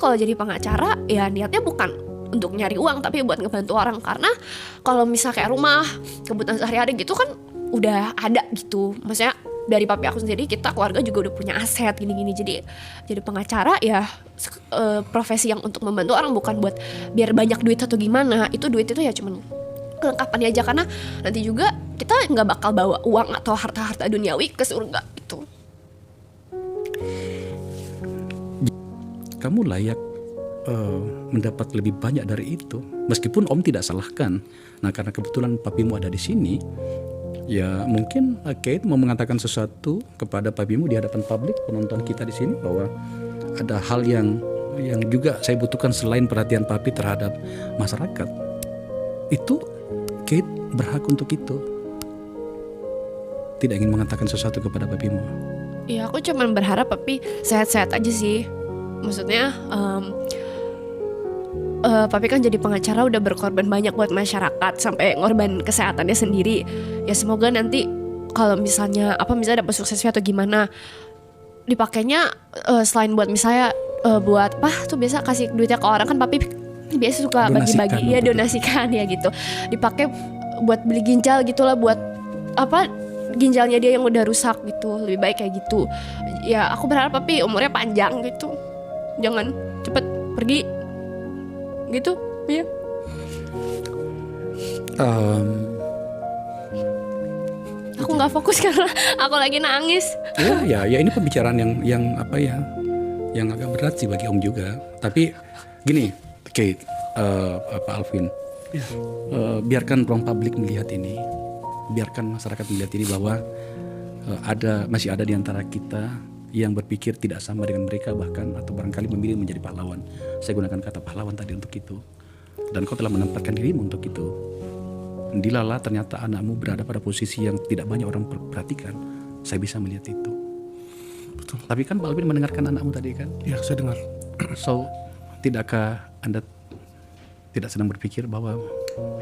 kalau jadi pengacara ya niatnya bukan untuk nyari uang, tapi buat ngebantu orang. Karena kalau misal kayak rumah, kebutuhan sehari-hari gitu kan udah ada gitu. Maksudnya dari papi aku sendiri, kita keluarga juga udah punya aset gini-gini. Jadi pengacara ya profesi yang untuk membantu orang, bukan buat biar banyak duit atau gimana. Itu duit itu ya cuman kelengkapan aja, karena nanti juga kita nggak bakal bawa uang atau harta-harta duniawi ke surga gitu. Kamu layak mendapat lebih banyak dari itu, meskipun Om tidak salahkan. Nah, karena kebetulan papimu ada di sini, ya mungkin Kate mau mengatakan sesuatu kepada papimu di hadapan publik, penonton kita di sini, bahwa ada hal yang juga saya butuhkan selain perhatian papi terhadap masyarakat. Itu Kate berhak untuk itu. Tidak ingin mengatakan sesuatu kepada papimu? Ya aku cuman berharap papi sehat-sehat aja sih. Maksudnya papi kan jadi pengacara udah berkorban banyak buat masyarakat sampai ngorban kesehatannya sendiri. Ya semoga nanti kalau misalnya misalnya dapat suksesnya atau gimana, dipakainya selain buat misalnya buat tuh biasa kasih duitnya ke orang kan, papi biasa suka bagi-bagi ya, donasikan ya gitu. Dipakai buat beli ginjal gitulah, buat ginjalnya dia yang udah rusak gitu. Lebih baik kayak gitu. Ya aku berharap papi umurnya panjang gitu. Jangan cepet pergi gitu, ya. Aku nggak fokus karena aku lagi nangis. Ya ini pembicaraan yang agak berat sih bagi Om juga. Tapi gini, Kate, Alvin, biarkan ruang publik melihat ini, biarkan masyarakat melihat ini bahwa masih ada di antara kita yang berpikir tidak sama dengan mereka, bahkan atau barangkali memilih menjadi pahlawan. Saya gunakan kata pahlawan tadi untuk itu. Dan kau telah menempatkan dirimu untuk itu. Dilalah ternyata anakmu berada pada posisi yang tidak banyak orang perhatikan. Saya bisa melihat itu. Betul. Tapi kan Pak Alvin mendengarkan anakmu tadi kan? Ya, saya dengar. So, tidakkah Anda tidak sedang berpikir bahwa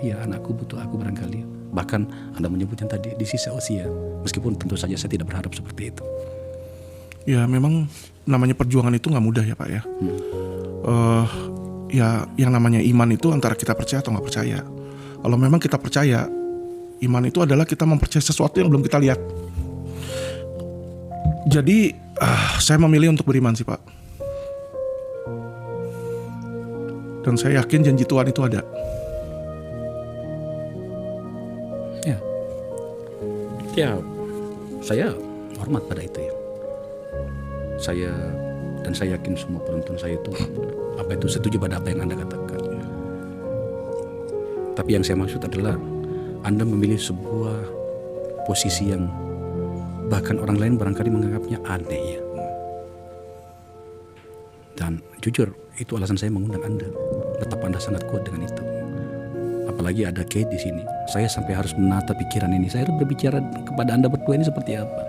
ya anakku butuh aku barangkali? Bahkan Anda menyebutnya tadi di sisa usia. Meskipun tentu saja saya tidak berharap seperti itu. Ya memang namanya perjuangan itu gak mudah ya Pak ya. Ya yang namanya iman itu antara kita percaya atau gak percaya. Kalau memang kita percaya, iman itu adalah kita mempercayai sesuatu yang belum kita lihat. Jadi saya memilih untuk beriman sih Pak. Dan saya yakin janji Tuhan itu ada. Ya, saya hormat pada itu ya. Saya yakin semua penonton saya itu setuju pada apa yang Anda katakan. Tapi yang saya maksud adalah Anda memilih sebuah posisi yang bahkan orang lain barangkali menganggapnya aneh ya. Dan jujur itu alasan saya mengundang Anda. Betapa Anda sangat kuat dengan itu. Apalagi ada Kate di sini. Saya sampai harus menata pikiran ini. Saya harus berbicara kepada Anda berdua ini seperti apa.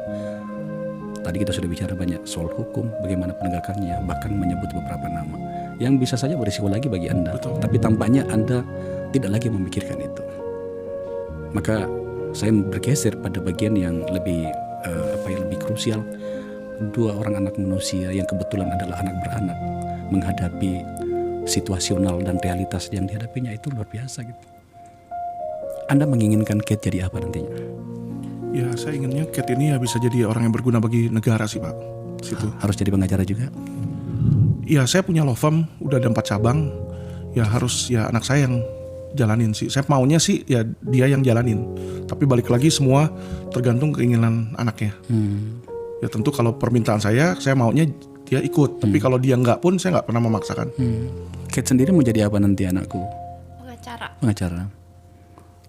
Tadi kita sudah bicara banyak soal hukum, bagaimana penegakannya, bahkan menyebut beberapa nama yang bisa saja berisiko lagi bagi Anda. Betul. Tapi tampaknya Anda tidak lagi memikirkan itu. Maka saya bergeser pada bagian yang lebih lebih krusial. Dua orang anak manusia yang kebetulan adalah anak beranak menghadapi situasional dan realitas yang dihadapinya itu luar biasa gitu. Anda menginginkan Kate jadi apa nantinya? Ya saya inginnya Kate ini ya bisa jadi orang yang berguna bagi negara sih Pak. Situ. Harus jadi pengacara juga? Ya saya punya law firm, udah ada 4 cabang. Ya harus ya anak saya yang jalanin sih. Saya maunya sih ya dia yang jalanin. Tapi balik lagi semua tergantung keinginan anaknya. Ya tentu kalau permintaan saya maunya dia ikut. Tapi kalau dia enggak pun saya enggak pernah memaksakan. Kate sendiri mau jadi apa nanti anakku? Pengacara.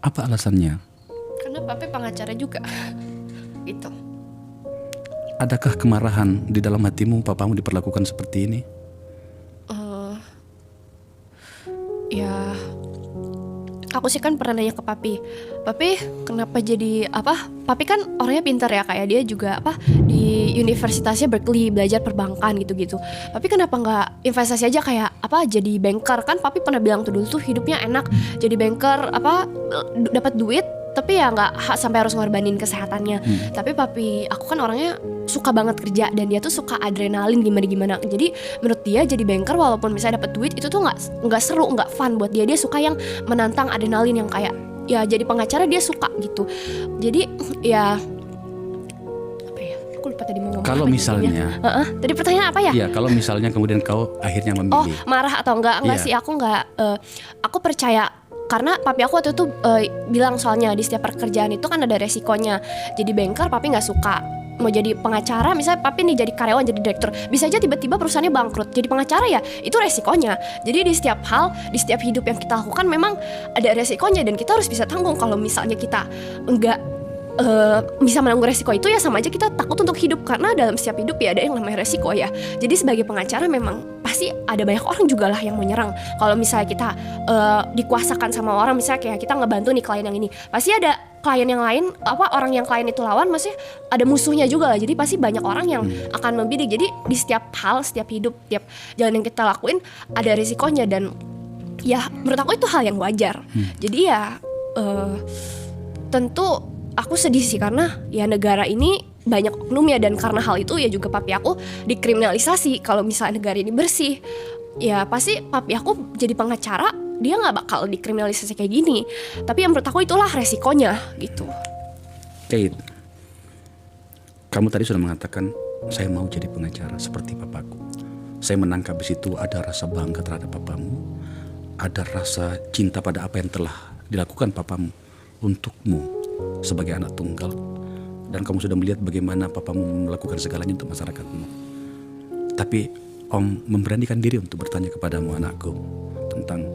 Apa alasannya? Karena papi pengacara juga. Gitu. Adakah kemarahan di dalam hatimu papamu diperlakukan seperti ini? Ya aku sih kan pernah nanya ke papi, kenapa jadi papi kan orangnya pintar ya, kayak dia juga di universitasnya Berkeley belajar perbankan gitu-gitu. Papi kenapa nggak investasi aja kayak jadi banker? Kan papi pernah bilang tuh dulu tuh hidupnya enak jadi banker, dapat duit tapi ya nggak sampai harus ngorbanin kesehatannya. Tapi papi aku kan orangnya suka banget kerja dan dia tuh suka adrenalin gimana. Jadi menurut dia jadi banker walaupun misalnya dapat duit itu tuh nggak seru, nggak fun buat dia. Dia suka yang menantang adrenalin yang kayak ya jadi pengacara dia suka gitu. Jadi ya apa ya? Aku lupa tadi mau ngomong Kalau apa misalnya jadinya. Tadi pertanyaan apa ya? ya kalau misalnya kemudian kau akhirnya Oh, memilih. marah atau enggak Iya. sih, aku enggak. Aku percaya karena papi aku waktu itu bilang soalnya di setiap pekerjaan itu kan ada resikonya. Jadi banker papi nggak suka. Mau jadi pengacara misalnya papi nih jadi karyawan jadi direktur, bisa aja tiba-tiba perusahaannya bangkrut. Jadi pengacara ya itu resikonya. Jadi di setiap hal, di setiap hidup yang kita lakukan memang ada resikonya dan kita harus bisa tanggung. Kalau misalnya kita enggak bisa menanggung resiko itu ya sama aja kita takut untuk hidup, karena dalam setiap hidup ya ada yang namanya resiko ya. Jadi sebagai pengacara memang pasti ada banyak orang juga lah yang mau nyerang. Kalau misalnya kita dikuasakan sama orang, misalnya kayak kita ngebantu nih klien yang ini, pasti ada klien yang lain, orang yang klien itu lawan, maksudnya ada musuhnya juga lah. Jadi pasti banyak orang yang akan membidik. Jadi di setiap hal, setiap hidup, tiap jalan yang kita lakuin ada resikonya dan ya menurut aku itu hal yang wajar. Jadi ya tentu aku sedih sih karena ya negara ini banyak oknumnya, dan karena hal itu ya juga papi aku dikriminalisasi. Kalau misalnya negara ini bersih ya pasti papi aku jadi pengacara dia nggak bakal dikriminalisasi kayak gini. Tapi yang menurut aku itulah resikonya gitu. Kate, kamu tadi sudah mengatakan saya mau jadi pengacara seperti papaku. Saya menangkap di situ ada rasa bangga terhadap papamu, ada rasa cinta pada apa yang telah dilakukan papamu untukmu sebagai anak tunggal, dan kamu sudah melihat bagaimana papamu melakukan segalanya untuk masyarakatmu. Tapi Om memberanikan diri untuk bertanya kepadamu, anakku, tentang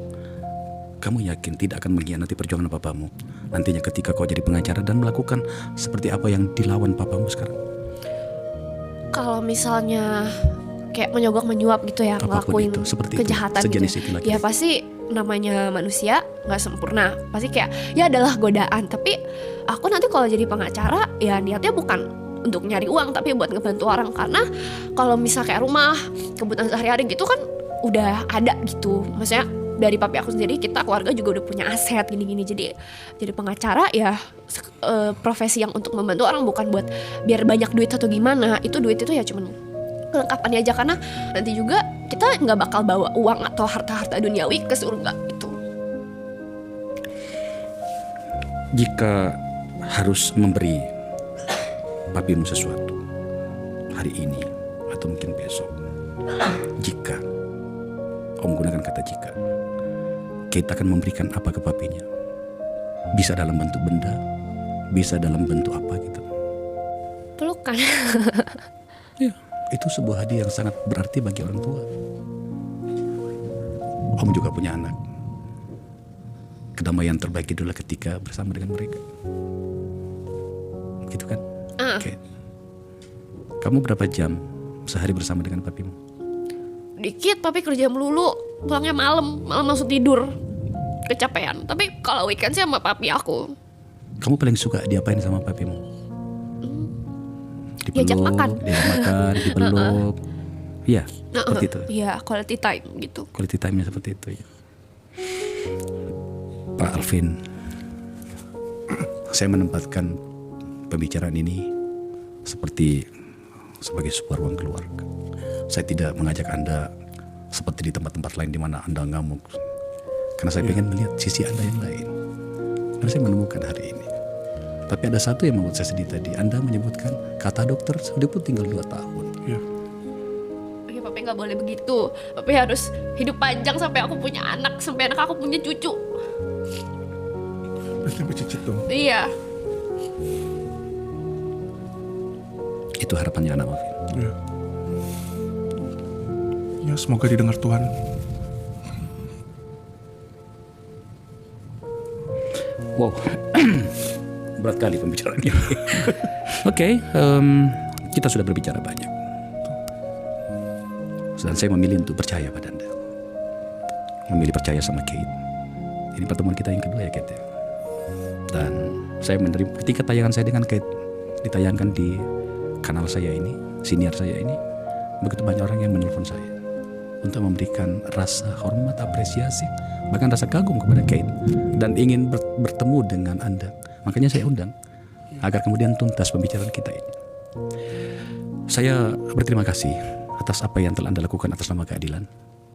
kamu yakin tidak akan mengkhianati perjuangan papamu nantinya ketika kau jadi pengacara dan melakukan seperti apa yang dilawan papamu sekarang? Kalau misalnya kayak menyogok menyuap gitu ya, Apapun ngelakuin itu, seperti itu, kejahatan sejenis gitu itu lagi. ya pasti namanya manusia nggak sempurna, pasti kayak ya adalah godaan. Tapi aku nanti kalau jadi pengacara ya niatnya bukan untuk nyari uang tapi buat ngebantu orang, karena kalau misal kayak rumah kebutuhan sehari-hari gitu kan udah ada gitu. Maksudnya dari papi aku sendiri, kita keluarga juga udah punya aset gini-gini. Jadi pengacara ya profesi yang untuk membantu orang, bukan buat biar banyak duit atau gimana. Itu duit itu ya cuman kelengkapannya aja, karena nanti juga kita nggak bakal bawa uang atau harta-harta duniawi ke surga gitu. Jika harus memberi papimu sesuatu hari ini atau mungkin besok, jika Om gunakan kata jika, kita akan memberikan apa ke papinya? Bisa dalam bentuk benda, bisa dalam bentuk apa gitu. Pelukan. Ya, itu sebuah hadiah yang sangat berarti bagi orang tua. Om juga punya anak. Kedamaian terbaik adalah ketika bersama dengan mereka. Gitu kan? Oke. Kamu berapa jam sehari bersama dengan papimu? Dikit, tapi kerja melulu, pulangnya malam langsung tidur, kecapean. Tapi kalau weekend sih sama papi aku. Kamu paling suka diapain sama papimu? Diajak makan. Diajak makan, dipeluk. Iya, seperti itu. Iya, quality time gitu. Quality time-nya seperti itu ya. Pak Alvin, saya menempatkan pembicaraan ini sebagai sebuah ruang keluarga. Saya tidak mengajak Anda seperti di tempat-tempat lain di mana Anda ngamuk, karena saya pengen melihat sisi Anda yang lain. Dan saya menemukan hari ini. Tapi ada satu yang membuat saya sedih tadi. Anda menyebutkan kata dokter hidup tinggal 2 tahun. Iya. Oke, papi nggak boleh begitu. Papi harus hidup panjang sampai aku punya anak, sampai anak aku punya cucu. Sampai cicit dong. Iya. Itu harapannya anak Alvin. Iya. Ya semoga didengar Tuhan. Wow, berat kali pembicaraan ini. Oke, kita sudah berbicara banyak. Dan saya memilih untuk percaya pada Anda. Memilih percaya sama Kate. Ini pertemuan kita yang kedua ya Kate. Dan saya menerima ketika tayangan saya dengan Kate ditayangkan di kanal saya ini, senior saya ini, begitu banyak orang yang menelpon saya untuk memberikan rasa hormat, apresiasi, bahkan rasa kagum kepada Kate, dan ingin bertemu dengan Anda, Makanya saya undang agar kemudian tuntas pembicaraan kita ini. Saya berterima kasih atas apa yang telah Anda lakukan atas nama keadilan.